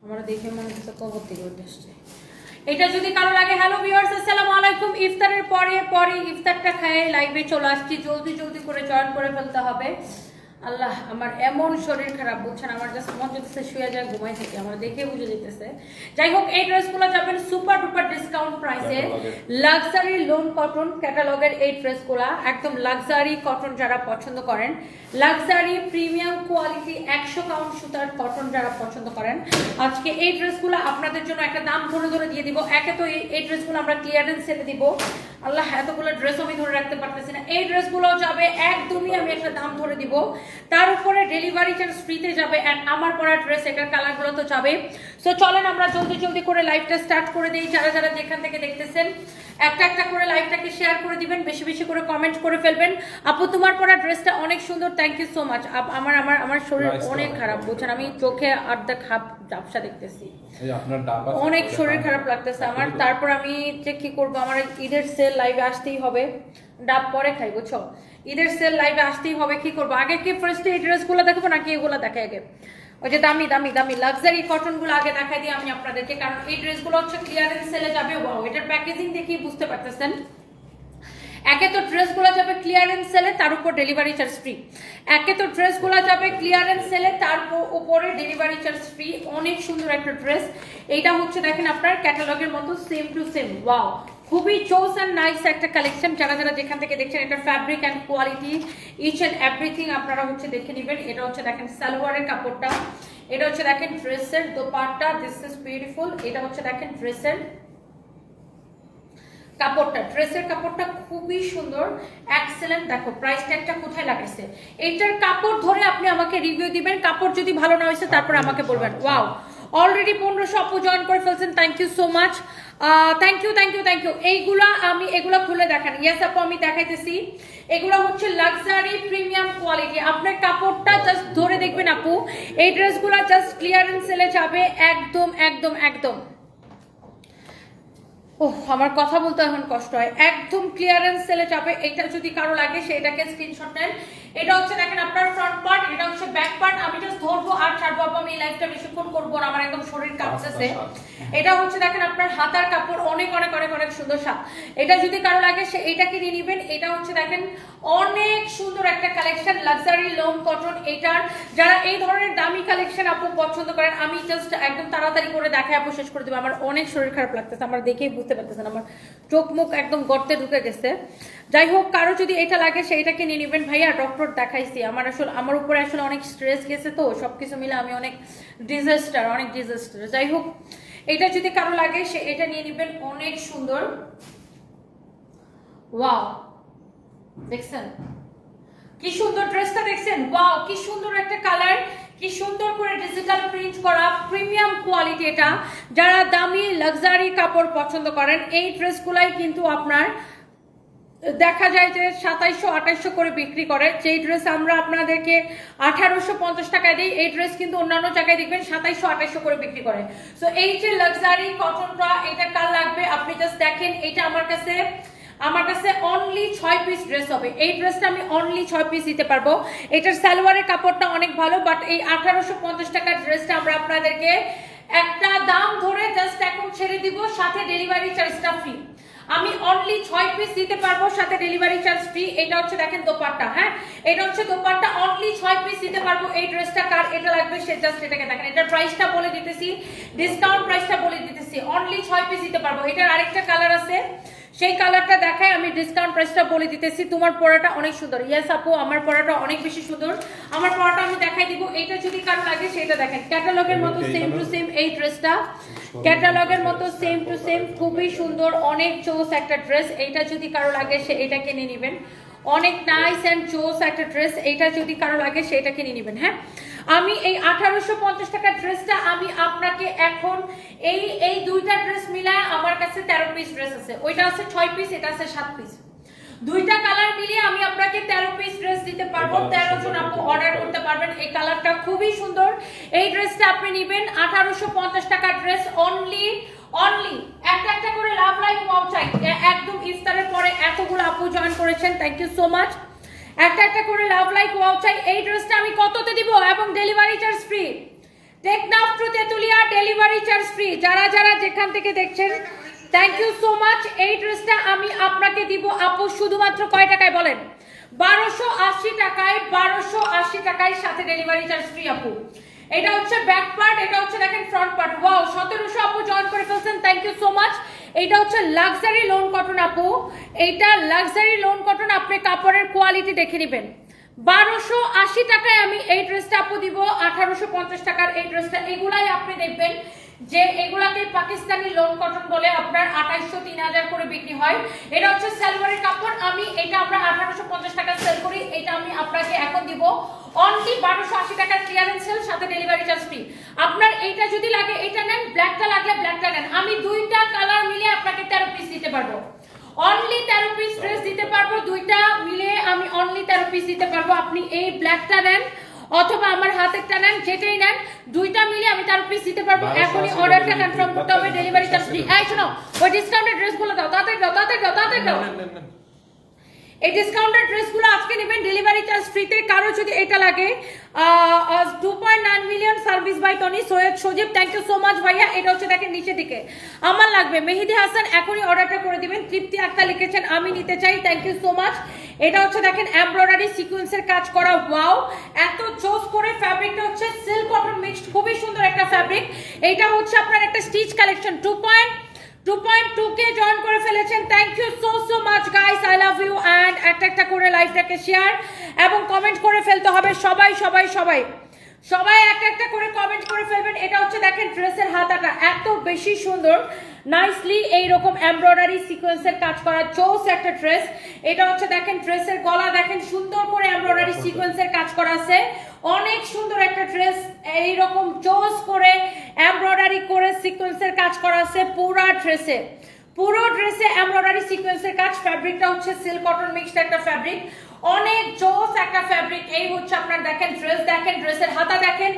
আমরা দেখে মনে হচ্ছে কবর থেকে উঠে আসছে। এটা যদি কারো লাগে, হ্যালো ভিউয়ার্স আসসালামু আলাইকুম। ইফতারের পরে ইফতারটা খেয়ে লাইভে চলে আসছি, জলদি করে জয়েন করে ফেলতে হবে। আল্লাহ, আমার এমন শরীর খারাপ, বুঝছেন, আমার জাস্ট মন যেতেছে শুয়ে যায়, ঘুমাই থেকে, আমার দেখে বুঝে যেতেছে। যাই হোক, এই ড্রেসগুলো যাবেন সুপার ডুপার ডিসকাউন্ট প্রাইসে, লাক্সারি লোন কটন ক্যাটালগের এই ড্রেসগুলো, একদম লাক্সারি কটন যারা পছন্দ করেন, লাক্সারি প্রিমিয়াম কোয়ালিটি 100 কাউন্ট সুতার কটন যারা পছন্দ করেন, আজকে এই ড্রেসগুলো আপনাদের জন্য একটা দাম ধরে দিয়ে দিব। একে তো এই ড্রেসগুলো আমরা ক্লিয়ারেন্স সেলে দিব। আল্লাহ, এতগুলো ড্রেস আমি ধরে রাখতে পারতেছি না। এই ড্রেসগুলো যাবে একদমই, আমি একটা দাম ধরে দিব। তার উপরে ডেলিভারি চার্জ ফ্রিতে যাবে। এন্ড আমার পরা ড্রেস, এটার কালারগুলো তো যাবে। সো চলেন আমরা জলদি করে লাইভটা স্টার্ট করে দিই। যারা যেখান থেকে দেখতেছেন একটা করে লাইভটাকে শেয়ার করে দিবেন, বেশি করে কমেন্ট করে ফেলবেন। আপু, তোমার পরা ড্রেসটা অনেক সুন্দর, থ্যাংক ইউ সো মাচ। আমার শরীর অনেক খারাপ, বুঝছেন, আমি চোখে আর্ধেক ঝাপসা দেখতেছি, অনেক শরীর খারাপ লাগতেছে আমার। তারপর আমি যে কি করবো, আমার ঈদের সেল লাইভে আসতেই হবে, ডাব পরে খাই, বুঝছো, ঈদের সেল লাইভে আসতেই হবে। কি করবো, আগে কি ফার্স্টে এই ড্রেসগুলো দেখবো নাকি এগুলো দেখাই আগে? ওই যে দামি লাক্সারি কটন গুলো আগে দেখাই দিই আমি আপনাদেরকে, কারণ এই ড্রেসগুলো হচ্ছে ক্লিয়ারেন্স সেলে যাবে। ওয়াও, এটার প্যাকেজিং দেখি বুঝতে পারতেছেন। একে তো ড্রেসগুলো যাবে ক্লিয়ারেন্স সেলে, তার উপর ডেলিভারি চার্জ ফ্রি। একে তো ড্রেসগুলো যাবে ক্লিয়ারেন্স সেলে, তার উপরে ডেলিভারি চার্জ ফ্রি। অনেক সুন্দর একটা ড্রেস। এইটা হচ্ছে দেখেন আপনার ক্যাটালগের মতো সেম টু সেম। ওয়াও, খুবই চোস অ্যান্ড নাইস একটা কালেকশন। যারা যেখান থেকে দেখছেন, এটার fabric and quality each and everything আপনারা হচ্ছে দেখে নেবেন। এটা হচ্ছে দেখেন সালোয়ারের কাপড়টা, এটা হচ্ছে দেখেন ড্রেসের দোপাট্টা, দিস ইজ বিউটিফুল। এটা হচ্ছে দেখেন ড্রেসের কাপড়টা, ড্রেসের কাপড়টা খুবই সুন্দর, এক্সেলেন্ট। দেখো প্রাইস ট্যাগটা কোথায় লাগাইছে। এইটার কাপড় ধরে আপনি আমাকে রিভিউ দিবেন, কাপড় যদি ভালো না হয়েছে তারপর আমাকে বলবেন। ওয়াও, অলরেডি 1500 আপু জয়েন করে ফেলছেন, thank you so much, thank you. এগুলা খুলে দেখান। ইয়েস আপু, আমি দেখাইতেছি। এগুলো হচ্ছে লাক্সারি প্রিমিয়াম কোয়ালিটি। আপনার কাপড়টা জাস্ট ধরে দেখবেন আপু, এই ড্রেসগুলো জাস্ট ক্লিয়ারেন্স সেলে যাবে একদম। ওহ, আমার কথা বলতে এখন কষ্ট হয়। একদম ক্লিয়ারেন্স সেলে যাবে। এটা যদি কারো লাগে সেটাকে স্ক্রিনশট নেন। এটা হচ্ছে দেখেন আপনার ফ্রন্ট পার্ট, এটা হচ্ছে ব্যাক পার্ট। আমি জাস্ট ধরবো আর ছাড়বো আপু, আমি লাইভটা বেশিক্ষণ করবো না, আমার একদম শরীর কাঁপতেছে। এটা হচ্ছে দেখেন আপনার হাতার কাপড়, অনেক সুন্দর সাপ। এটা যদি কারো লাগে সে এটাকে নিয়ে নিবেন। এটা হচ্ছে দেখেন অনেক সুন্দর একটা কালেকশন, লাক্সারি লোন কটন। এটার যারা এই ধরনের দামি কালেকশন আপু পছন্দ করেন, আমি জাস্ট একদম তাড়াতাড়ি করে দেখাই আপু, শেষ করে দেবো। আমার অনেক শরীর খারাপ লাগতেছে, আমার দেখেই বুঝতে পারতেছেন, আমার চোখ মুখ একদম গর্তে ঢুকে গেছে। যাই হোক, কারো যদি এটা লাগে সেইটাকে নিয়ে নেবেন। ভাইয়া, ডক্টর দেখাইছি, আমার উপরে আসলে অনেক স্ট্রেস গেছে, তো সবকিছু মিলে আমি অনেক ডিজাস্টার। যাই হোক, এটা যদি কারো লাগে সে এটা নিয়ে নেবেন, অনেক সুন্দর। ওয়াও, দেখছেন কি সুন্দর ড্রেসটা, দেখছেন? ওয়াও, কি সুন্দর একটা কালার, কি সুন্দর করে ডিজিটাল প্রিন্ট করা, প্রিমিয়াম কোয়ালিটি। এটা যারা দামি লাক্সারি কাপড় পছন্দ করেন, এই ড্রেসগুলাই কিন্তু আপনার দেখা যায় যে 2700-2800 করে বিক্রি করে। যেই ড্রেস আমরা আপনাদেরকে 1850 টাকায় দিই, এই ড্রেস কিন্তু অন্যান্য জায়গায় দেখবেন 2700-2800 করে বিক্রি করে। সো এই যে লাক্সারি কটনটা, এটা কার লাগবে আপনি জাস্ট দেখেন। এটা আমার কাছে অনলি 6 পিস ড্রেস হবে। এই ড্রেসটা আমি অনলি 6 পিস দিতে পারবো। এটার সালোয়ারের কাপড়টা অনেক ভালো, বাট এই 1850 টাকার ড্রেসটা আমরা আপনাদেরকে একটা দাম ধরে জাস্ট এখন ছেড়ে দিব, সাথে ডেলিভারি চার্জটা ফ্রি। আমি অনলি 6 পিস দিতে পারবো, সাথে ডেলিভারি চার্জ ফ্রি। এটা হচ্ছে দেখেন দোপাট্টা, হ্যাঁ, এটা হচ্ছে দোপাট্টা, অনলি 6 পিস দিতে পারবো। এই ড্রেসটা কার এটা লাগবে সে জাস্ট এটাকে দেখেন। এটার প্রাইসটা বলে দিতেছি, ডিসকাউন্ট প্রাইসটা বলে দিতেছি, অনলি 6 পিস দিতে পারবো। এটার আরেকটা কালার আছে, সেই কালারটা দেখায়, আমি ডিসকাউন্ট প্রাইসটা বলে দিতেছি। তোমার পরাটা অনেক সুন্দর। ইয়েস আপু, আমার পরাটা অনেক বেশি সুন্দর, আমার পরাটা আমি দেখাই দিব। এইটা যদি কারো লাগে সেটা দেখেন, ক্যাটালগের মতো সেম টু সেম এই ড্রেসটা, ক্যাটালগের মতো সেম টু সেম, খুবই সুন্দর, অনেক চোস একটা ড্রেস। এইটা যদি কারো লাগে সে এটাকে নিয়ে নেবেন, অনেক নাইস অ্যান্ড চোস একটা ড্রেস। এইটা যদি কারো লাগে সেটাকে নিয়ে নেবেন। হ্যাঁ, আমি এই 1850 টাকার ড্রেসটা আমি আপনাকে এখন এই দুইটা ড্রেস মিলায় আমার কাছে 13 পিস ড্রেস আছে। ওইটা আছে 6 পিস, এটা আছে 7 পিস। দুইটা কালার মিলিয়ে আমি আপনাকে 13 পিস ড্রেস দিতে পারবো। 13 জন আপু অর্ডার করতে পারবেন। এই কালারটা খুবই সুন্দর, এই ড্রেসটা আপনি নেবেন 1850 টাকার ড্রেস, অনলি একটা করে লাভ লাইক ওয়াও চাই। একদম ইফতারের পরে এতগুলো আপু জয়েন করেছেন, থ্যাংক ইউ সো মাচ। একটা করে লাভ লাইক ওয়াও চাই। এই ড্রেসটা আমি কততে দিব এবং delivery charge free. Teknaf to Tetulia delivery free. যারা যারা যেখান থেকে দেখছেন থ্যাংক ইউ সো মাচ। এই ড্রেসটা আমি আপনাকে দিব আপু শুধুমাত্র কয় টাকায় বলেন? 1280 টাকায়, 1280 টাকায়, সাথে ডেলিভারি চার্জ ফ্রি আপু। এটা হচ্ছে ব্যাক পার্ট, এটা হচ্ছে দেখেন ফ্রন্ট পার্ট। ওয়াও, 1700 আপু জয়েন করে ফেলছেন, থ্যাংক ইউ সো মাচ। এটা হচ্ছে লাক্সারি লোন কটন আপু, এইটা লাক্সারি লোন কটন। আপনি কাপড়ের কোয়ালিটি দেখে নেবেন। 1280 টাকায় আমি এই ড্রেসটা আপু দিব 1850 টাকার এই ড্রেসটা। এগুলাই আপনি দেখবেন যে এগুলাকে পাকিস্তানি লোন কটন বলে, আপনার 2800 3000 করে বিক্রি হয়। এটা হচ্ছে সালোয়ারের কাপড়, আমি এটা আমরা 1850 টাকা সেল করি। এটা আমি আপনাকে এখন দিব অনলি 1280 টাকার ক্লিয়ারেন্স সেল, সাথে ডেলিভারি চার্জ ফ্রি। আপনার এইটা যদি লাগে এটা নেন, ব্ল্যাকটা লাগলে ব্ল্যাকটা নেন। আমি দুইটা কালার মিলে আপনাকে 13 পিস দিতে পারবো, অনলি 13 পিস ড্রেস দিতে পারবো। দুইটা মিলে আমি অনলি 13 পিস দিতে পারবো। আপনি এই ব্ল্যাকটা নেন অথবা আমার হাতেরটা নেন, যেটাই নেন, দুইটা মিলে আমি 13 পিস দিতে পারবো। এখনই অর্ডারটা কনফার্ম করতে হবে, ডেলিভারি চার্জ ফ্রি। এই শোনো, ওই ডিসকাউন্টেড ড্রেসগুলো দাও, তাড়াতাড়ি দাও, তাড়াতাড়ি দাও, তাড়াতাড়ি দাও। এই ডিসকাউন্টেড ড্রেসগুলো আজকে নেবেন ডেলিভারি চার্জ ফ্রিতে। কারো যদি এটা লাগে 2.9 million service by Tony Syed Sajib, thank you so much ভাইয়া। এটা হচ্ছে দেখেন নিচের দিকে আমার লাগবে মেহেদি হাসান, এখনই অর্ডারটা করে দিবেন। তৃপ্তি আক্তার লিখেছেন আমি নিতে চাই, থ্যাংক ইউ সো মাচ। এটা হচ্ছে দেখেন এমব্রয়ডারি সিকোয়েন্সের কাজ করা। ওয়াও, এত জোস করে ফ্যাব্রিকটা হচ্ছে সিল্ক কটন মিক্সড, খুবই সুন্দর একটা ফ্যাব্রিক। এটা হচ্ছে আপনার একটা স্টিচ কালেকশন। 2.2 কে জয়েন করে ফেলেছেন, thank you so much guys, I love you. And একটা একটা করে লাইভটাকে শেয়ার এবং কমেন্ট করে ফেলতে হবে সবাই সবাই সবাই সবাই একটা একটা করে কমেন্ট করে ফেলবেন। এটা হচ্ছে দেখেন ড্রেসের হাতাটা এত বেশি সুন্দর, নাইসলি এইরকম এমব্রয়ডারি সিকোয়েন্সের কাজ করা, জোস একটা ড্রেস। এটা হচ্ছে দেখেন ড্রেসের গলা দেখেন সুন্দর করে এমব্রয়ডারি সিকোয়েন্সের কাজ করা আছে, অনেক সুন্দর একটা ড্রেস। এইরকম জোস করে এমব্রয়ডারি করে সিকোয়েন্সের কাজ করা আছে পুরো ড্রেসে এমব্রয়ডারি সিকোয়েন্সের কাজ। ফ্যাব্রিকটা হচ্ছে সিল্ক কটন মিক্সড একটা ফ্যাব্রিক, অনেক জোস একটা ফ্যাব্রিক। এই হচ্ছে আপনার দেখেন ড্রেস, দেখেন ড্রেসের হাতা দেখেন।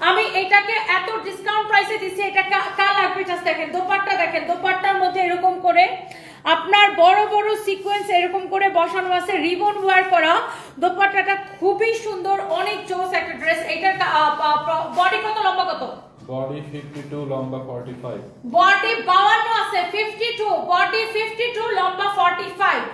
আমি এটাকে এত ডিসকাউন্ট প্রাইসে দিচ্ছি, এটা কার লাগবে জাস্ট দেখেন। দোপাট্টা দেখেন, দোপাট্টার মধ্যে এরকম করে আপনার বড় বড় সিকোয়েন্স এরকম করে বসানো আছে, রিবন ওয়্যার করা। দোপাট্টাটা খুবই সুন্দর, অনেক জোস একটা ড্রেস। এটার বডি কত, লম্বা কত? বডি 52, লম্বা 45। বডি 52 আছে, 52 বডি, 52 লম্বা 45।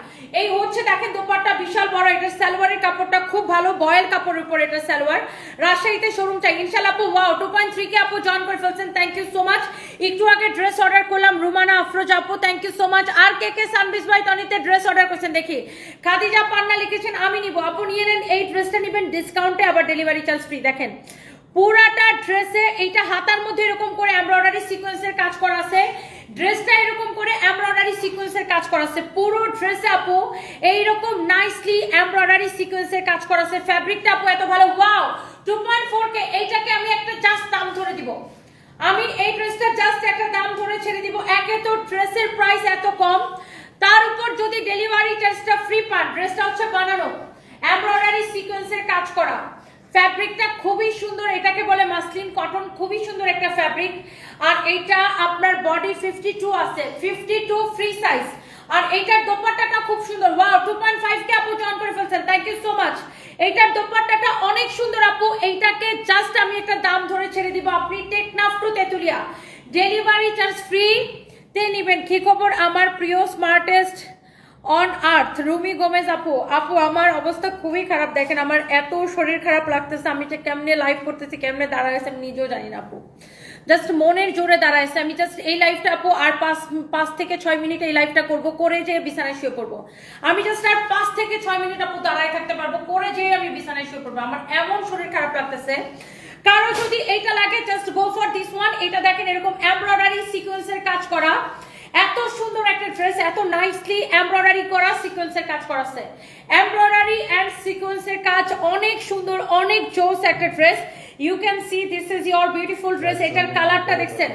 এই হচ্ছে দেখেন দোপাট্টা বিশাল বড়। এটা সালোয়ারের কাপড়টা খুব ভালো, বয়েল কাপড়ের উপর এটা সালোয়ার। রাজশাহীতে শোরুম চাই ইনশাআল্লাহ আপু। ওয়াও, 2.3 কে আপু জয়েন করে ফেলছেন, থ্যাংক ইউ সো মাচ। একটু আগে ড্রেস অর্ডার করলাম, রুমানা আফরোজ আপু, থ্যাংক ইউ সো মাচ। আর কে সানবিস বাই টনিতে ড্রেস অর্ডার করছেন দেখি। খাদিজা পান্না লিখেছেন আমি নিব, আপু নিয়ে নেন। এই ড্রেসটা নেবেন ডিসকাউন্টে, আবার ডেলিভারি চার্জ ফ্রি। দেখেন পুরাটা ড্রেসে এইটা হাতার মধ্যে এরকম করে এমব্রয়ডারি সিকোয়েন্সের কাজ করা আছে, ড্রেসটা এরকম করে এমব্রয়ডারি সিকোয়েন্সের কাজ করা আছে। পুরো ড্রেসে আপু এইরকম নাইসলি এমব্রয়ডারি সিকোয়েন্সের কাজ করা আছে। ফ্যাব্রিকটা আপু এত ভালো। ওয়াও, 2.4 কে। এইটাকে আমি একটা জাস্ট দাম ধরে দিব, আমি এই ড্রেসটা জাস্ট একটা দাম ধরে ছেড়ে দিব। একে তো ড্রেসের প্রাইস এত কম, তার উপর যদি ডেলিভারি চার্জটা ফ্রি পান। ড্রেসটা হচ্ছে বানানো এমব্রয়ডারি সিকোয়েন্সের কাজ করা, ফ্যাব্রিকটা খুবই সুন্দর, এটাকে বলে মাসলিন কটন, খুবই সুন্দর একটা ফ্যাব্রিক। আর এইটা আপনার বডি 52 আছে, 52 ফ্রি সাইজ। আর এইটার দোপাট্টাটা খুব সুন্দর। ওয়াও, 2.5 কে আপু জয়েন করে ফেলছেন, থ্যাংক ইউ সো মাচ। এইটার দোপাট্টাটা অনেক সুন্দর আপু। এইটাকে জাস্ট আমি একটা দাম ধরে ছেড়ে দিব, আপনি Teknaf to Tetulia delivery charge free তে নেবেন। কি খবর আমার প্রিয় smartest on earth Rumi Gomez আপু? আপু আমার অবস্থা খুবই খারাপ, দেখেন আমার এত শরীর খারাপ লাগতেছে। আমি যে কেমনে লাইভ করতেছি, কেমনে দাঁড়াইছে আমি নিজেও জানি না আপু, জাস্ট মনের জোরে দাঁড়াইছে। আমি জাস্ট এই লাইভটা আপু আর 5 থেকে 6 মিনিট এই লাইভটা করব, করে যে বিছানায় শুয়ে পড়বো। আমি জাস্ট আর 5 থেকে 6 মিনিট আপু দাঁড়ায় থাকতে পারবো, করে যে আমি বিছানায় শুয়ে পড়বো। আমার এমন শরীর খারাপ লাগতেছে। কারো যদি এইটা লাগে just go for this one. এটা দেখেন এরকম এমব্রয়ডারি সিকোয়েন্সের কাজ করা, এত সুন্দর একটা ড্রেস, এত নাইসলি এমব্রয়ডারি করা সিকোয়েন্সের কাজ করা আছে। এমব্রয়ডারি এন্ড সিকোয়েন্সের কাজ অনেক সুন্দর, অনেক জোস একটা dress. You can see this is your beautiful dress. এটার কালারটা দেখছেন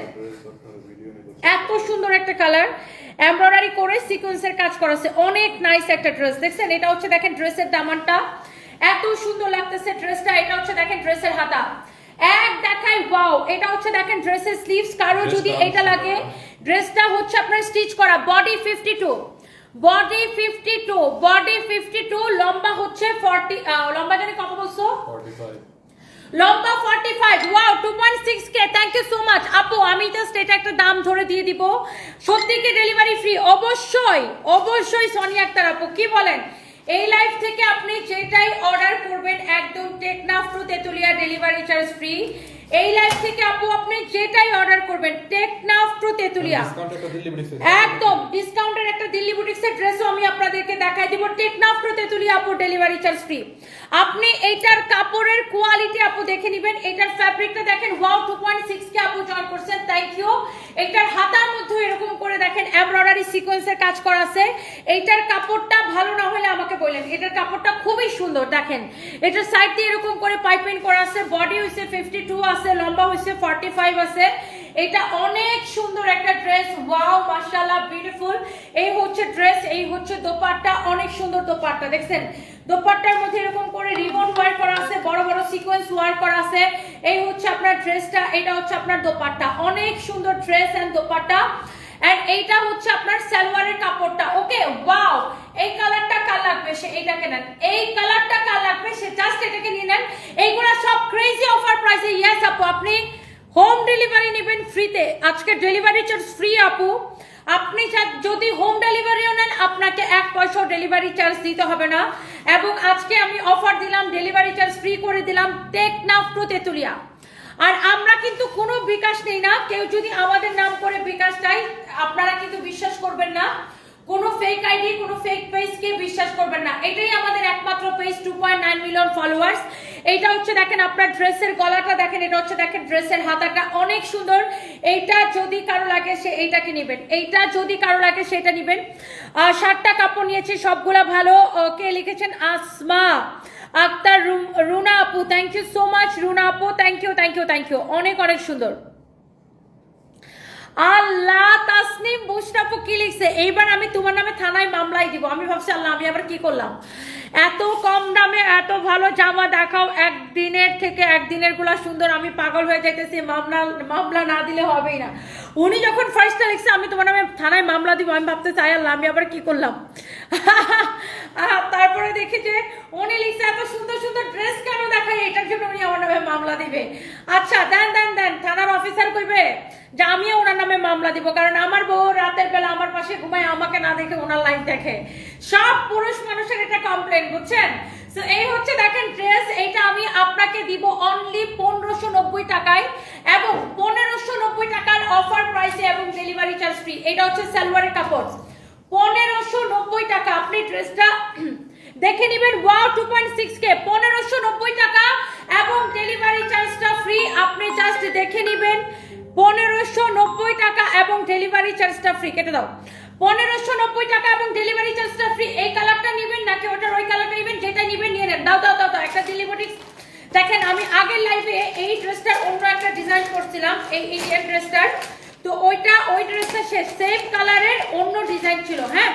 এত সুন্দর একটা কালার, এমব্রয়ডারি করে সিকোয়েন্সের কাজ করা আছে, অনেক নাইস একটা ড্রেস। দেখছেন এটা হচ্ছে দেখেন ড্রেসের দামানটা এত সুন্দর লাগতেছে ড্রেসটা। এটা হচ্ছে দেখেন ড্রেসের হাতা এক দেখাই। ওয়াও, এটা হচ্ছে দেখেন ড্রেসের স্লিভস। কারো যদি এটা লাগে, ড্রেসটা হচ্ছে আপনার স্টিচ করা, বডি 52 বডি 52 বডি 52 লম্বা হচ্ছে 40, লম্বা জানি কত বলছো? 45। লম্বা 45 wow 2.6k thank you so much আপু আমি জাস্ট এটা একটা দাম ধরে দিয়ে দিব সত্যি কি ডেলিভারি ফ্রি অবশ্যই অবশ্যই সোনিয়া আক্তার আপু কি বলেন এই লাইভ থেকে আপনি যেটাই অর্ডার করবেন একদম Teknaf to Tetulia delivery charge free এই লাইভ থেকে আপু আপনি যেটাই অর্ডার করবেন টেকনাফ টু তেতুলিয়া একদম ডিসকাউন্টের একটা দিল্লি বুটিক্সের ড্রেসও আমি আপনাদেরকে দেখাই দিব টেকনাফ টু তেতুলিয়া আপু ডেলিভারি চার্জ ফ্রি আপনি এইটার কাপড়ের কোয়ালিটি আপু দেখে নেবেন এটার ফ্যাব্রিকটা দেখেন ওয়াও 2.6 কে আপু জয়েন করছেন থ্যাংক ইউ এটার হাতার মধ্যে এরকম করে দেখেন এমব্রয়ডারি সিকোয়েন্সের কাজ করা আছে এইটার কাপড়টা ভালো না হলে আমাকে বলেন এটার কাপড়টা খুবই সুন্দর দেখেন এটার সাইড দিয়ে এরকম করে পাইপিং করা আছে বডি হইছে 52 আছে লম্বা হইছে 45 আছে এটা অনেক সুন্দর একটা ড্রেস ওয়াও মাশাআল্লাহ বিউটিফুল এই হচ্ছে ড্রেস এই হচ্ছে দোপাট্টা অনেক সুন্দর দোপাট্টা দেখছেন দোপাট্টার মধ্যে এরকম করে রিবন ওয়ার করা আছে বড় বড় সিকোয়েন্স ওয়ার করা আছে এই হচ্ছে আপনার ড্রেসটা এটা হচ্ছে আপনার দোপাট্টা অনেক সুন্দর ড্রেস এন্ড দোপাট্টা এন্ড এইটা হচ্ছে আপনার সালোয়ারের কাপড়টা ওকে ওয়াও এই কালারটা কার লাগবে সে এটাকে নেন এই কালারটা কার লাগবে সে জাস্ট এটাকে নিয়ে নেন এইগুলা সব ক্রেজি অফার প্রাইসে ইয়েস আপু আপনি হোম ডেলিভারি নেবেন ফ্রিতে আজকে ডেলিভারি চার্জ ফ্রি আপু আপনি যদি হোম ডেলিভারিও নেন আপনাকে 1 পয়সা ডেলিভারি চার্জ দিতে হবে না এবং আজকে আমি অফার দিলাম ডেলিভারি চার্জ ফ্রি করে দিলাম টেকনাফ টু তেতুলিয়া আর আমরা কিন্তু কোনো বিকাশ নেই না কেউ যদি আমাদের নাম করে বিকাশ চাই আপনারা কিন্তু বিশ্বাস করবেন না কোনো ফেক আইডি কোনো ফেক পেজকে বিশ্বাস করবেন না এটাই আমাদের একমাত্র পেজ 2.9 মিলিয়ন ফলোয়ার্স এইটা হচ্ছে দেখেন আপনার ড্রেসের গলাটা দেখেন এটা হচ্ছে দেখেন ড্রেসের হাতাটা অনেক সুন্দর এইটা যদি কারো লাগে সে এইটাকে নেবেন এইটা যদি কারো লাগে সেটা নেবেন 60টা কাপড় নিয়েছি সবগুলা ভালো কে লিখেছেন আসমা আক্তার রুনা আপু thank you so much Runa আপু thank you thank you thank you অনেক অনেক সুন্দর আল্লাহ তাসনিম বুশরাপু কি লিখছে এইবার আমি তোমার নামে থানায় মামলাই দিব আমি ভাবছি আল্লাহ আমি আবার কি করলাম এত কম দামে এত ভালো জামা দেখাও একদিনের থেকে একদিনের গুলা সুন্দর আমি পাগল হয়ে যাইতেছি মামলা না দিলে হবেই না উনি যখন ফার্স্টটা লিখছে আমি তোমার নামে থানায় মামলা দিব আমি ভাবতে চাই আল্লাহ আমি আবার কি করলাম তারপরে দেখি যে উনি লিখছে এত সুন্দর সুন্দর ড্রেস কেন দেখায় এটার জন্য উনি আমার নামে মামলা দিবে আচ্ছা দেন দেন দেন থানার অফিসার কইবে যে আমিও ওনার নামে মামলা দিব কারণ আমার বউ রাতের বেলা আমার পাশে ঘুমায় আমাকে না দেখে ওনার লাইন দেখে সব পুরুষ মানুষের এটা কমপ্লেন বুঝছেন সো এই হচ্ছে দেখেন ড্রেস এইটা আমি আপনাকে দিব অনলি 1590 টাকায় এবং 1590 টাকার অফার প্রাইসে এবং ডেলিভারি চার্জ ফ্রি এটা হচ্ছে সালোয়ারের কাপড় 1590 টাকা আপনি ড্রেসটা দেখে নেবেন ওয়াও 2.6k 1590 টাকা এবং ডেলিভারি চার্জটা ফ্রি আপনি জাস্ট দেখে নেবেন 1590 টাকা এবং ডেলিভারি চার্জটা ফ্রি কেটে দাও 1590 টাকা এবং ডেলিভারি চার্জটা ফ্রি এই কালারটা নেবেন নাকি ওটার ওই কালারটা নেবেন যেটা নেবেন নিয়ে নেন দাও দাও দাও দাও একটা দিল্লি বুটিক্স দেখেন আমি আগের লাইভে এই ড্রেসটার অন্য একটা ডিজাইন করছিলাম এই ইন্ডিয়ান ড্রেসটার তো ওই ড্রেসটা সেম কালারের অন্য ডিজাইন ছিল হ্যাঁ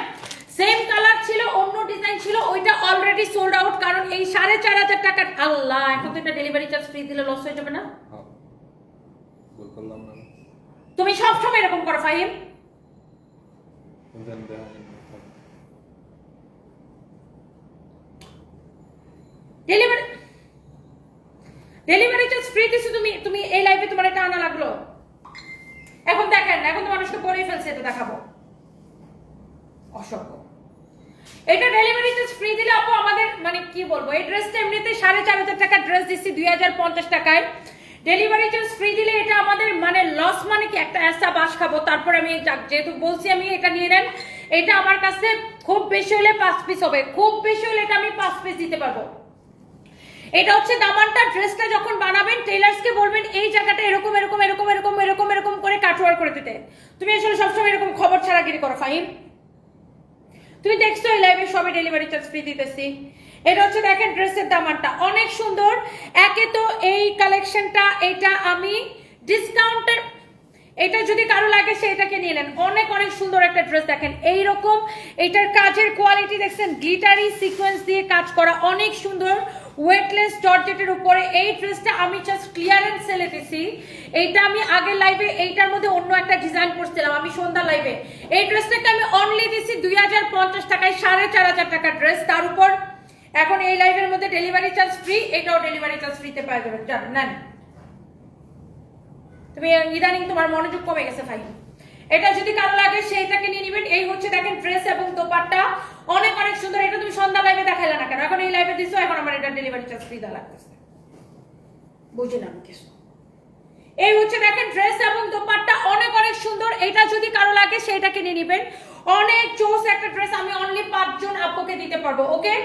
সেম কালার ছিল অন্য ডিজাইন ছিল ওইটা অলরেডি সোল্ড আউট কারণ এই 4500 টাকা আল্লাহ এখন তো এটা ডেলিভারি চার্জ ফ্রি দিলে লস হয়ে যাবে না তুমি সবসময় এরকম করো ফাহিম ডেলিভারি চার্জ ফ্রি দিছো তুমি এই লাইভে তোমার এটা আনা লাগলো এখন দেখেন এখন তো মানুষকে পরেই ফেলছে এটা দেখাবো অসভ্য এটা ডেলিভারি চার্জ ফ্রি দিলে আপু আমাদের মানে কি বলবো এই ড্রেসটা এমনিতে 4500 টাকা ড্রেস দিচ্ছি 2050 টাকায় ডেলিভারি চার্জ ফ্রি দিলে এটা আমাদের মানে লস মানে কি একটা এসা বাস খাবো তারপর আমি যেহেতু বলছি আমি এটা নিয়ে নেন এটা আমার কাছে খুব বেশি হলে 5 পিস হবে খুব বেশি হলে এটা আমি 5 পিস দিতে পারবো এটা হচ্ছে দামানটা ড্রেসটা যখন বানাবেন টেইলার্সকে বলবেন এই জায়গাটা এরকম এরকম এরকম এরকম এরকম এরকম করে কাটওয়ার করে দিতে তুমি আসলে সবসময় এরকম খবর ছাড়াগিরি করো ফাহিম তুমি দেখছো এই লাইভে সবে ডেলিভারি চার্জ ফ্রি দিতেছি এটা হচ্ছে দেখেন ড্রেসের দামানটা অনেক সুন্দর একে তো এই কালেকশনটা এটা আমি ডিসকাউন্টের এটা যদি কারো লাগে সে এটাকে নিয়ে নেন অনেক অনেক সুন্দর একটা ড্রেস দেখেন এইরকম এটার কাজের কোয়ালিটি দেখছেন গ্লিটারি সিকোয়েন্স দিয়ে কাজ করা অনেক সুন্দর ওয়েটলেস জর্জেটের উপরে এই ড্রেসটা আমি জাস্ট ক্লিয়ারেন্স সেলে দিছি এইটা আমি আগের লাইভে এইটার মধ্যে অন্য একটা ডিজাইন করছিলাম আমি সন্ধ্যা লাইভে এই ড্রেসটাকে আমি অনলি দিছি 2050 টাকায় 4500 টাকার ড্রেস তার উপর এখন এই লাইভের মধ্যে ডেলিভারি চার্জ ফ্রি, এটাও ডেলিভারি চার্জ ফ্রিতে পাওয়া যাবে। নেন, তুমি ইদানিং তোমার মনোযোগ কমে গেছে ভাই। এটা যদি কারো লাগে সেইটাকে নিয়ে নিবেন। এই হচ্ছে দেখেন ড্রেস এবং দোপাট্টা অনেক অনেক সুন্দর। এটা তুমি সন্ধ্যা লাইভে দেখাইলে না কেন? এখন এই লাইভে দিছো, এখন আমার এটা ডেলিভারি চার্জ ফ্রি দেওয়া লাগতেছে। বুঝলাম কিছু। এই হচ্ছে দেখেন ড্রেস এবং দোপাট্টা অনেক অনেক সুন্দর। এটা যদি কারো লাগে সেইটাকে নিয়ে নিবেন। অনেক জোস একটা ড্রেস, আমি অনলি 5 জন আপুকে দিতে পারবো। ওকে,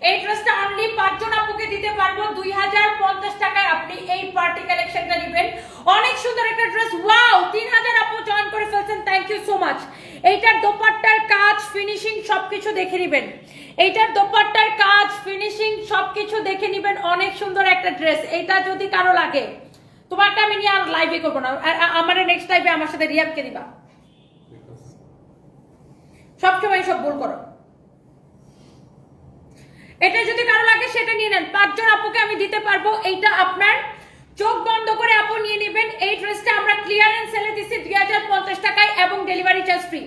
এই ড্রেসটা অনলি 5 জন আপুকে দিতে পারবো 2050 টাকায়। আপনি এই পার্টি কালেকশনটা নেবেন। অনেক সুন্দর একটা ড্রেস। ওয়াও, 3000 আপু জয়েন করে ফেলছেন, থ্যাংক ইউ সো মাচ। এইটার দোপাট্টার কাজ, ফিনিশিং সবকিছু দেখে নেবেন। এইটার দোপাট্টার কাজ, ফিনিশিং সবকিছু দেখে নেবেন। অনেক সুন্দর একটা ড্রেস। এটা যদি কারো লাগে, তোমারটা আমি নিয়ে আর লাইভে করবো না, আমার নেক্সট লাইভে আমার সাথে রিয়াদকে দিবা। সবসময় সব ভুল করো। এটা যদি কারো লাগে সেটা নিয়ে নেন। 5 জন আপুকে আমি দিতে পারবো। এইটা আপনার চোখ বন্ধ করে আপু নিয়ে নেবেন। এই ড্রেসটা আমরা ক্লিয়ারেন্স সেলে দিচ্ছি 2050 টাকায় এবং ডেলিভারি চার্জ ফ্রি।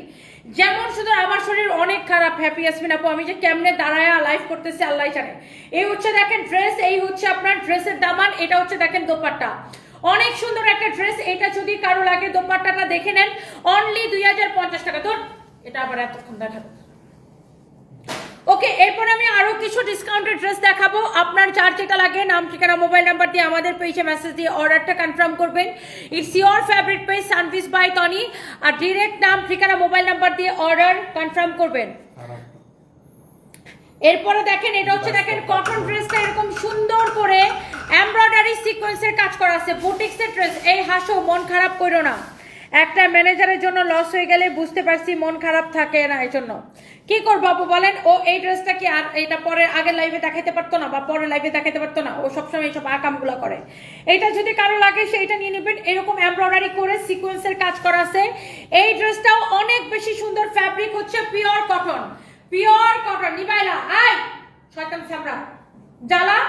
যেমন শুধু আমার শরীর অনেক খারাপ, হ্যাপি ইয়াসমিন আপু, আমি যে কেমনে দাঁড়ায় লাইভ করতেছি আল্লাহ জানে। এই হচ্ছে দেখেন ড্রেস, এই হচ্ছে আপনার ড্রেসের দামান, এটা হচ্ছে দেখেন দোপাট্টা। অনেক সুন্দর একটা ড্রেস। এটা যদি কারো লাগে দোপাট্টাটা দেখে নেন, অনলি 2050 টাকা। তো এটা আবার এতক্ষণ দেখাবো। ওকে, এরপর আমি আরো কিছু ডিসকাউন্টেড ড্রেস দেখাবো। আপনার যার যেটা লাগে নাম ঠিকানা মোবাইল নাম্বার দিয়ে আমাদের পেজে মেসেজ দিয়ে অর্ডারটা কনফার্ম করবেন। It's your favourite page service by Tony, আর ডিরেক্ট নাম ঠিকানা মোবাইল নাম্বার দিয়ে অর্ডার কনফার্ম করবেন। এরপরে দেখেন এটা হচ্ছে দেখেন কটন ড্রেসটা এরকম সুন্দর করে এমব্রয়ডারি সিকোয়েন্সের কাজ করা আছে, বুটিক্সের ড্রেস। এই হাসো, মন খারাপ করো না। একটা ম্যানেজারের জন্য লস হয়ে গেলে বুঝতে পারছি মন খারাপ থাকে না, এই জন্য কি করবো আপু বলেন? ও এই ড্রেসটা কি আর এটা পরে আগের লাইভে দেখাইতে পারতো না, বা পরে লাইভে দেখাইতে পারতো না? ও সবসময় এইসব আকামগুলো করে। এটা যদি কারো লাগে সেইটা নিয়ে নেবেন। এরকম এমব্রয়ডারি করে সিকোয়েন্সের কাজ করা আছে। এই ড্রেসটাও অনেক বেশি সুন্দর। ফ্যাব্রিক হচ্ছে পিওর কটন, পিওর কটন। নিবাইলা আই শয়তান সামরা জ্বালা,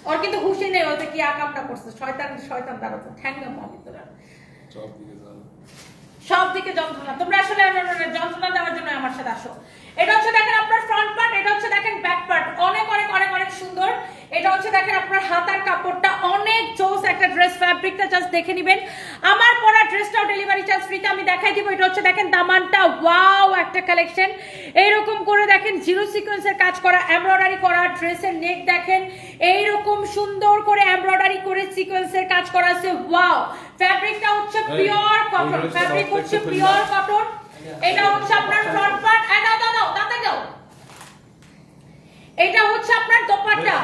ওর কিন্তু হুশই নেই ওতে কি আকামটা করছে। শয়তান শয়তান দাঁড়াতো ঠ্যাঙ্গা মালি তোরা সব দিকে যন্ত্রণা। তোমরা আসলে যন্ত্রণা দেওয়ার জন্য আমার সাথে আসো। এটা হচ্ছে দেখেন আপনার ফ্রন্ট পার্ট, এটা হচ্ছে দেখেন ব্যাক পার্ট। অনেক অনেক অনেক অনেক সুন্দর। এটা হচ্ছে দেখেন আপনার হাতার কাপড়টা অনেক জোস একটা ড্রেস। ফ্যাব্রিকটা জাস্ট দেখে নেবেন। আমার পরা ড্রেসটাও ডেলিভারি চার্জ ফ্রিতে আমি দেখাই দিব। এটা হচ্ছে দেখেন দামানটা, ওয়াও একটা কালেকশন। এইরকম করে দেখেন জিরো সিকোয়েন্সের কাজ করা, এমব্রয়ডারি করা। ড্রেসের নেক দেখেন এইরকম সুন্দর করে এমব্রয়ডারি করে সিকোয়েন্সের কাজ করা আছে। ওয়াও, ফ্যাব্রিকটা হচ্ছে পিওর কটন, ফ্যাব্রিক হচ্ছে পিওর কটন। এটা হচ্ছে আপনার ফ্রন্ট পার্ট। দাও দাও দাও দাও দাও। এটা হচ্ছে আপনার দোপাট্টা,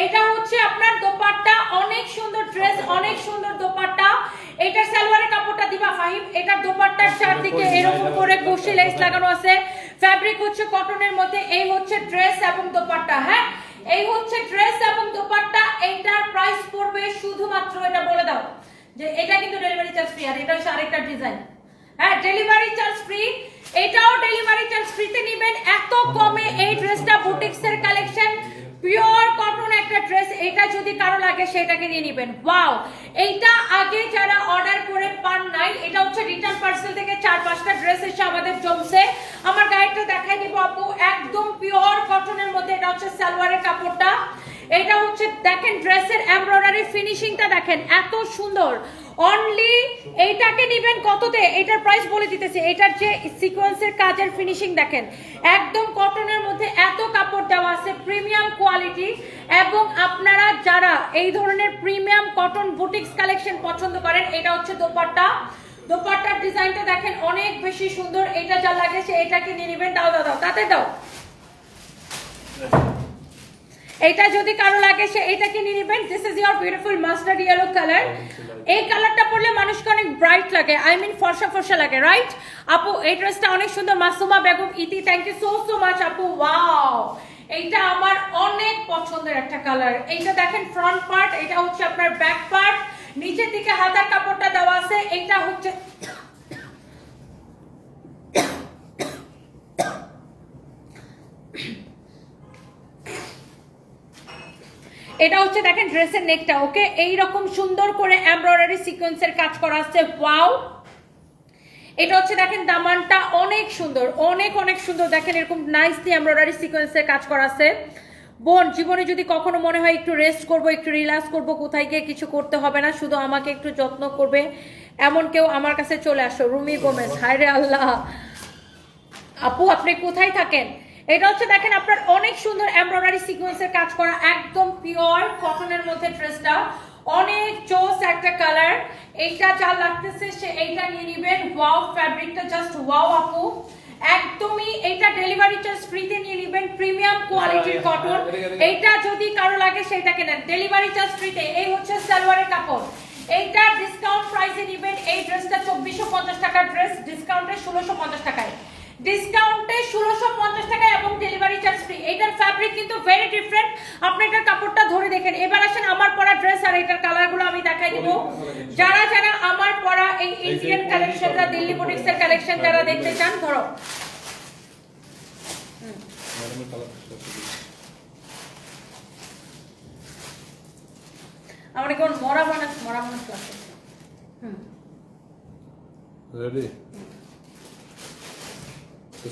এটা হচ্ছে আপনার দোপাট্টা। অনেক সুন্দর ড্রেস, অনেক সুন্দর দোপাট্টা। এটার সালোয়ারের কাপড়টা দিবা ফাহিম। এটার দোপাট্টার চারদিকে এরকম করে কুশি লেস লাগানো আছে। ফ্যাব্রিক হচ্ছে কটনের মধ্যে। এই হচ্ছে ড্রেস এবং দোপাট্টা। হ্যাঁ, এই হচ্ছে ড্রেস এবং দোপাট্টা। এইটার প্রাইস পড়বে শুধুমাত্র, এটা বলে দাও যে এটা কিন্তু ডেলিভারি চার্জ ফ্রি। আর এটা হচ্ছে আরেকটা ডিজাইন। হ্যাঁ, ডেলিভারি চার্জ ফ্রি। এটাও ডেলিভারি চার্জ ফ্রিতে নেবেন। এত কমে এই ড্রেসটা বুটিক্সের কালেকশন, পিওর কটন একটা ড্রেস। এটা যদি কারো লাগে সেটাকে নিয়ে নেবেন। ওয়াও, এইটা আগে যারা অর্ডার করে পান নাই, এটা হচ্ছে রিটার্ন পার্সেল থেকে 4-5টা ড্রেস এসে আমাদের জমছে। আমার গাইডটা দেখাই দিব আপু, একদম পিওর কটনের মধ্যে। এটা হচ্ছে সালোয়ারের কাপড়টা। এটা হচ্ছে দেখেন ড্রেসের এমব্রয়ডারি ফিনিশিংটা দেখেন এত সুন্দর। অনলি এইটাকে নেবেন কততে? এটার প্রাইস বলে দিতেছি। এটার যে সিকোয়েন্সের কাজের ফিনিশিং দেখেন, একদম কটনের মধ্যে এত কাপড় দেওয়া আছে, প্রিমিয়াম কোয়ালিটি। এবং আপনারা যারা এই ধরনের প্রিমিয়াম কটন বুটিক্স কালেকশন পছন্দ করেন, এটা হচ্ছে দোপাট্টা। দোপাট্টার ডিজাইনটা দেখেন অনেক বেশি সুন্দর। এটা যা লাগে সে এটাকে নিয়ে নেবেন। দাও দাও দাও, তাতে দাও। এটা যদি কারো লাগে সে এটাকে নিয়ে নেবেন। This is your beautiful mustard yellow colour. এই কালারটা পরলে মানুষকে অনেক ব্রাইট লাগে, আই মিন ফর্সা ফর্সা লাগে, রাইট আপু? এই ড্রেসটা অনেক সুন্দর। Masuma Begum Iti, thank you so so much আপু। ওয়াও, এইটা আমার অনেক পছন্দের একটা কালার। এইটা দেখেন ফ্রন্ট পার্ট, এটা হচ্ছে আপনার ব্যাক পার্ট। নিচের দিকে হাতার কাপড়টা দেওয়া আছে। এইটা হচ্ছে এটা হচ্ছে দেখেন ড্রেসের নেকটা। ওকে, এইরকম সুন্দর করে এমব্রয়ডারি সিকোয়েন্সের কাজ করা আছে। ওয়াও, এটা হচ্ছে দেখেন দামানটা অনেক সুন্দর, অনেক অনেক সুন্দর। দেখেন এরকম নাইসলি এমব্রয়ডারি সিকোয়েন্সের কাজ করা আছে। বোন, জীবনে যদি কখনো মনে হয় একটু রেস্ট করব, একটু রিল্যাক্স করব, কোথায় গিয়ে কিছু করতে হবে না, শুধু আমাকে একটু যত্ন করবে, এমন কেউ আমার কাছে চলে আসো। রুমি গোমেজ, হায় রে আল্লাহ, আপু আপনি কোথায় থাকেন? এটা হচ্ছে দেখেন আপনার অনেক সুন্দর এমব্রয়ডারি সিকোয়েন্সের কাজ করা, একদম পিওর কটনের মধ্যে ড্রেসটা, অনেক চোস একটা কালার। এইটা যা লাগতেছে সে এইটা নিয়ে নেবেন। ওয়াও, ফ্যাব্রিকটা জাস্ট ওয়াও আপু, একদমই। এইটা ডেলিভারি চার্জ ফ্রিতে নিয়ে নেবেন, প্রিমিয়াম কোয়ালিটির কটন। এইটা যদি কারো লাগে সেটা কেনেন, ডেলিভারি চার্জ ফ্রিতে। এই হচ্ছে সালোয়ারের কাপড়, এইটা ডিসকাউন্ট প্রাইসে নেবেন। এই ড্রেসটা 2450 টাকার ড্রেস, ডিসকাউন্টে 1650 টাকায়, ডিসকাউন্টে 1650 টাকায় এবং ডেলিভারি চার্জ ফ্রি। এটার ফ্যাব্রিক কিন্তু ভেরি ডিফারেন্ট, আপনি এটার কাপড়টা ধরে দেখেন। এবার আসেন আমার পরা ড্রেস আর এটার কালারগুলো আমি দেখাই দিব। যারা যারা আমার পরা এই ইন্ডিয়ান কালেকশনটা, দিল্লি বুটিক্সের কালেকশন যারা দেখতে চান, ধরো আমার কেমন মরা মানুষ আছে। Ready?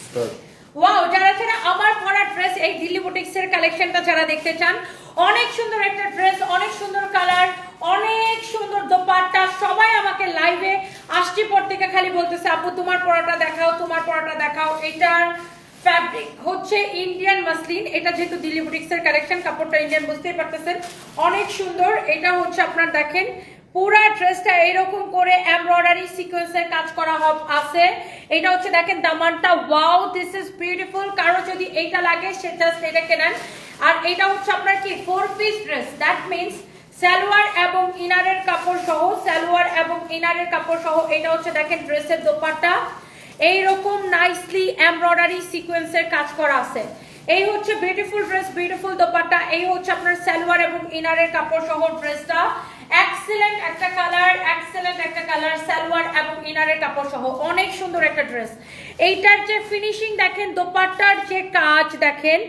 Start. ওয়াও, যারা যারা আমার পরা ড্রেস এই দিল্লি বুটিক্সের কালেকশনটা যারা দেখতে চান, অনেক সুন্দর একটা ড্রেস, অনেক সুন্দর কালার, অনেক সুন্দর দোপাট্টা। সবাই আমাকে লাইভে আসছি পর থেকে খালি বলতেছে আপু তোমার পরাটা দেখাও, তোমার পরাটা দেখাও। এটার ফ্যাব্রিক হচ্ছে ইন্ডিয়ান মাসলিন, এটা যেহেতু দিল্লি বুটিক্সের কালেকশন, কাপড়টা ইন্ডিয়ান বুঝতেই পারতেছেন, অনেক সুন্দর। এটা হচ্ছে আপনার দেখেন পুরা ড্রেসটা এরকম করে এমব্রয়ডারি সিকোয়েন্সের কাজ করা আছে। এটা হচ্ছে দেখেন দামানটা, ওয়াও দিস ইজ বিউটিফুল। কারো যদি এইটা লাগে সে জাস্ট এটা কেনেন। আর এটা হচ্ছে আপনার কি 4 piece dress, that means salwar এবং ইনারের কাপড় সহ, সালোয়ার এবং ইনারের কাপড় সহ। এটা হচ্ছে দেখেন ড্রেসের দোপাট্টা, এইরকম নাইসলি এমব্রয়ডারি সিকোয়েন্সের কাজ করা আছে। এই হচ্ছে বিউটিফুল ড্রেস, বিউটিফুল দোপাট্টা। এই হচ্ছে আপনার সালোয়ার এবং ইনারের কাপড় সহ ড্রেসটা, এক্সেলেন্ট একটা কালার, এক্সেলেন্ট একটা কালার, সালোয়ার এবং ইনারের কাপড় সহ অনেক সুন্দর একটা ড্রেস। এইটার যে ফিনিশিং দেখেন, দোপাট্টার যে কাজ দেখেন,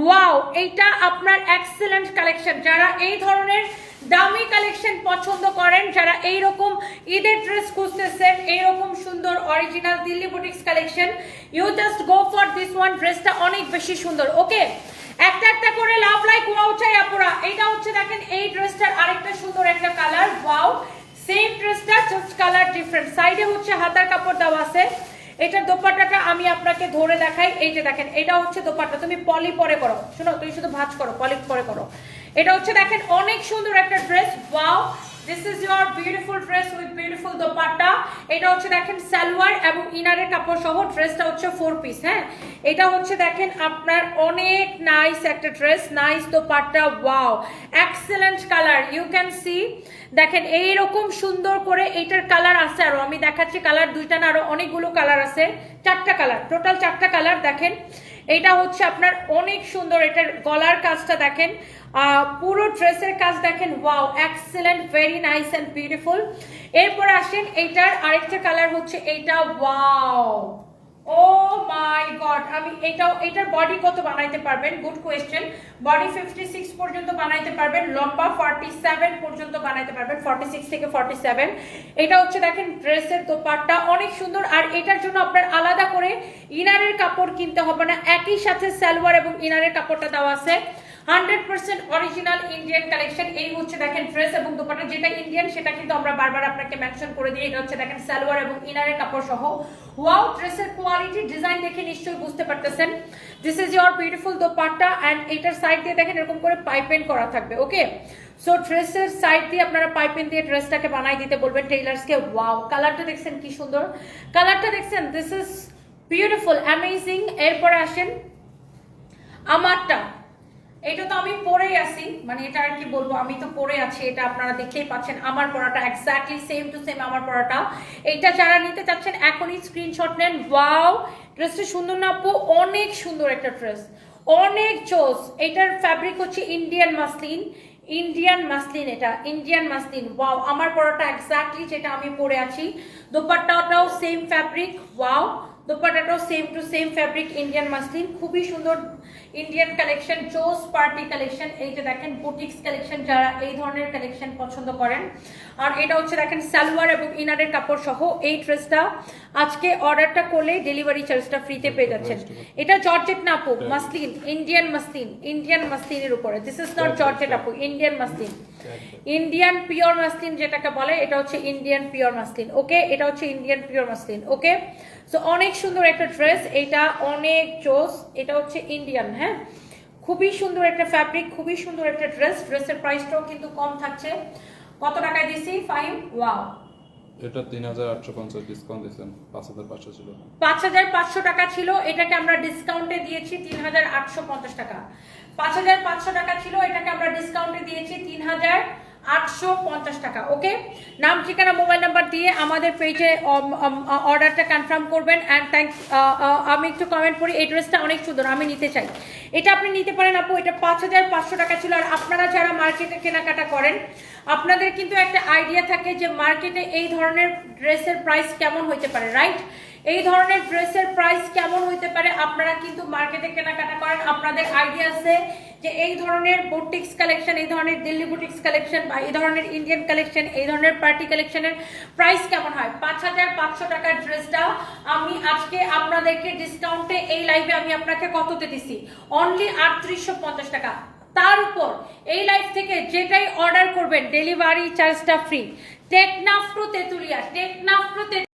ওয়াও, এইটা আপনার এক্সেলেন্ট কালেকশন। যারা এই ধরনের দামি কালেকশন পছন্দ করেন, যারা এইরকম ঈদের ড্রেস খুঁজতেছেন, এইরকম সুন্দর original Delhi boutiques collection, you just go for this one. ড্রেসটা অনেক বেশি সুন্দর। ওকে, একটা একটা করে লাভ লাইক ওয়াও চাই আপুরা। এটা হচ্ছে দেখেন এই ড্রেসটার আরেকটা সুন্দর একটা কালার, ওয়াও, সেম ড্রেসটা জাস্ট কালার ডিফারেন্ট। সাইডে হচ্ছে হাতার কাপড় দেওয়া আছে। এটার দোপাট্টাটা আমি আপনাকে ধরে দেখাই। এই যে দেখেন, এটা হচ্ছে দোপাট্টা, তুমি পলি পরে করো, শোনো তুমি শুধু ভাঁজ করো, পলি পরে করো। এটা হচ্ছে দেখেন অনেক সুন্দর একটা dress, wow, this is your beautiful dress with beautiful dupatta. এটা হচ্ছে দেখেন সালোয়ার এবং ইনারের কাপড় সহ, ড্রেসটা হচ্ছে 4 পিস। হ্যাঁ, এটা হচ্ছে দেখেন আপনার অনেক নাইস একটা dress, nice dupatta, wow, excellent colour, you can see. দেখেন এইরকম সুন্দর করে এইটার কালার আছে আরো, আমি দেখাচ্ছি কালার দুইটা না, আরো অনেকগুলো কালার আছে, 4টা কালার, টোটাল 4টা কালার। দেখেন এটা হচ্ছে আপনার অনেক সুন্দর, এটার গলার কাজটা দেখেন, পুরো ড্রেসের কাজ দেখেন, wow, excellent, very nice and beautiful. এরপর আসেন এইটার আরেকটা কালার হচ্ছে এইটা, ওয়াও, ও মাই গড। আমি এটার বডি কত বানাইতে পারবেন? Good question. বডি 56 পর্যন্ত বানাইতে পারবেন, লম্বা 47 পর্যন্ত বানাইতে পারবেন, 46 থেকে 47। এটা হচ্ছে দেখেন ড্রেসের দোপাট্টা, অনেক সুন্দর। আর এটার জন্য আপনার আলাদা করে ইনারের কাপড় কিনতে হবে না, একই সাথে সালোয়ার এবং ইনারের কাপড়টা দেওয়া আছে। 100% অরিজিনাল ইন্ডিয়ান কালেকশন। এই হচ্ছে দেখেন ড্রেস এবং দোপাট্টা, যেটা ইন্ডিয়ান সেটা কিন্তু আমরা বারবার আপনাকে মেনশন করে দিই। এটা হচ্ছে দেখেন সালোয়ার এবং ইনারের কাপড় সহ, ওয়াও, ড্রেসের কোয়ালিটি, ডিজাইন দেখে নিশ্চয়ই বুঝতে পারতেছেন। This is your beautiful dupatta and এটার সাইড দিয়ে দেখেন এরকম করে পাইপেন করা থাকবে। ওকে, সো ড্রেসের সাইড দিয়ে আপনারা পাইপেন দিয়ে ড্রেসটাকে বানাই দিতে বলবেন টেইলার্সকে। ওয়াও, কালারটা দেখছেন কি সুন্দর, কালারটা দেখছেন, দিস ইজ বিউটিফুল, অ্যামেজিং। এরপরে আসেন আমারটা, এটা তো আমি পরে আছি, মানে এটা আর কি বলবো, আমি তো পরে আছি, এটা আপনারা দেখতেই পাচ্ছেন। আমার পরাটা এক্স্যাক্টলি সেম টু সেম আমার পরাটা। এইটা যারা নিতে চাচ্ছেন এখনই স্ক্রিনশট নেন। ওয়াও, ড্রেসটা সুন্দর না আপু? অনেক সুন্দর একটা ড্রেস, অনেক চোস। এটার ফ্যাব্রিক হচ্ছে ইন্ডিয়ান মাসলিন, ইন্ডিয়ান মাসলিন, এটা ইন্ডিয়ান মাসলিন। ওয়াও, আমার পরাটা এক্স্যাক্টলি যেটা আমি পরে আছি। দোপাট্টাটাও সেম ফ্যাব্রিক, ওয়াও, দোপাট্টাটাও same to same fabric, Indian muslin, খুবই সুন্দর ইন্ডিয়ান কালেকশন, জোস পার্টি কালেকশন। এই যে দেখেন বুটিক্স কালেকশন, যারা এই ধরনের কালেকশন পছন্দ করেন। আর এটা হচ্ছে দেখেন সালোয়ার এবং ইনারের কাপড় সহ এই ড্রেসটা আজকে অর্ডারটা করলে ডেলিভারি চার্জটা ফ্রিতে পেয়ে যাচ্ছেন। এটা জর্জেট না আপু, মাসলিন, ইন্ডিয়ান মাসলিন, ইন্ডিয়ান মাসলিনের উপরে। দিস ইজ নট জর্জেট আপু, Indian muslin, Indian pure muslin যেটাকে বলে, এটা হচ্ছে ইন্ডিয়ান পিওর মাসলিন। ওকে, এটা হচ্ছে ইন্ডিয়ান পিওর মাসলিন। ওকে, সো অনেক সুন্দর একটা ড্রেস, এটা অনেক জোস। এটা হচ্ছে ইন্ডিয়ান, হ্যাঁ, খুবই সুন্দর একটা ফ্যাব্রিক, খুবই সুন্দর একটা ড্রেস। ড্রেসের প্রাইসটাও কিন্তু কম থাকছে। কত টাকায় দিছি? 5। ওয়াও, এটা 3850 ডিসকাউন্ট দিয়েছেন, 5500 ছিল। 5500 টাকা ছিল, এটাকে আমরা ডিসকাউন্টে দিয়েছি 3850 টাকা। 5500 টাকা ছিল, এটাকে আমরা ডিসকাউন্টে দিয়েছি 3850 টাকা। ওকে, নাম, ঠিকানা, মোবাইল নাম্বার দিয়ে আমাদের পেজে অর্ডারটা কনফার্ম করবেন। And thanks. আমি একটু কমেন্ট করি, এই ড্রেসটা অনেক সুন্দর, আমি নিতে চাই। এটা আপনি নিতে পারেন আপু, এটা 5500 টাকা ছিল। আর আপনারা যারা মার্কেটে কেনাকাটা করেন, আপনাদের কিন্তু একটা আইডিয়া থাকে যে মার্কেটে এই ধরনের ড্রেসের প্রাইস কেমন হইতে পারে, রাইট? এই ধরনের ড্রেসের প্রাইস কেমন হইতে পারে, আপনারা কিন্তু মার্কেটে কেনাকাটা করেন, আপনাদের আইডিয়া আছে যে এই ধরনের বুটিক্স কালেকশন, এই ধরনের দিল্লি বুটিক্স কালেকশন বা এই ধরনের ইন্ডিয়ান কালেকশন, এই ধরনের পার্টি কালেকশনের প্রাইস কেমন হয়। 5500 টাকার ড্রেসটা আমি আজকে আপনাদেরকে ডিসকাউন্টে এই লাইভে আমি আপনাকে কততে দিছি? অনলি 3850 টাকা। তার উপর এই লাইভ থেকে যেটাই অর্ডার করবেন ডেলিভারি চার্জটা free. Teknaf to Tetulia, Teknaf two